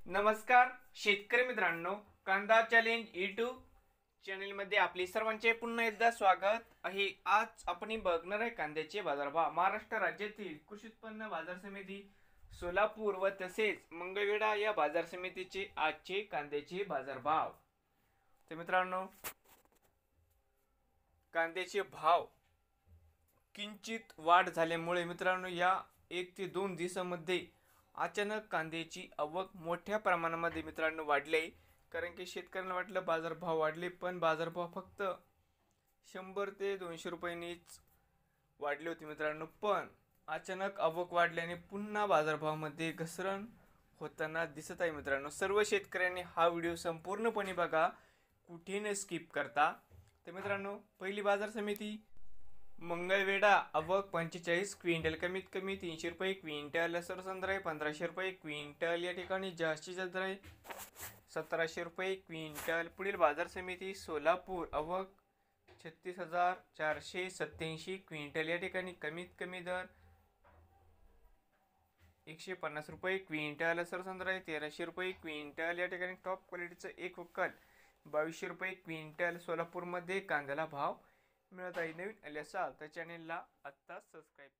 नमस्कार शेतकरी मित्रांनो, कांदा चॅलेंज यूट्यूब चॅनलमध्ये आपले सर्वांचे पुन्हा एकदा स्वागत आहे। आज आपण बघणार आहे कांद्याचे बाजारभाव। महाराष्ट्र राज्यातील कृषी उत्पन्न बाजार समिती सोलापूर व तसेच मंगळवेढा या बाजार समितीचे आजचे कांद्याचे बाजारभाव। तर मित्रांनो, कांद्याचे भाव किंचित वाढ झाल्यामुळे मित्रांनो या 1 ते 2 दिवसांमध्ये अचानक कांद्याची आवक मोठ्या प्रमाणामध्ये मित्रांनो वाढली, कारण की शेतकऱ्यांना वाटलं बाजारभाव वाढले, पण बाजारभाव फक्त 100 ते 200 रुपयांनीच वाढले होते मित्रांनो। पण अचानक आवक वाढल्याने पुन्हा बाजारभावामध्ये घसरण होताना दिसत आहे मित्रांनो। सर्व शेतकऱ्यांनी हा व्हिडिओ संपूर्णपणे बघा, कुठे न स्किप करता। तर मित्रांनो, पहिली बाजार समिती मंगळवेढा, आवक 45 क्विंटल, कमीत कमी 300 रुपये क्विंटल, सरसंद्र आहे 1500 रुपये क्विंटल, या ठिकाणी जास्तीत जास्त दर आहे 1700 रुपये क्विंटल। पुढील बाजार समिती सोलापूर, आवक 36,487 क्विंटल, या ठिकाणी कमीत कमी दर 150 रुपये क्विंटल, सरसंद्र आहे 1300 रुपये क्विंटल, या ठिकाणी टॉप क्वालिटीचं एक वक्कल 2200 रुपये क्विंटल। सोलापूरमध्ये कांद्याला भाव मिळत आहे। नवीन आले असाल तर चॅनेलला आत्ताच सबस्क्राईब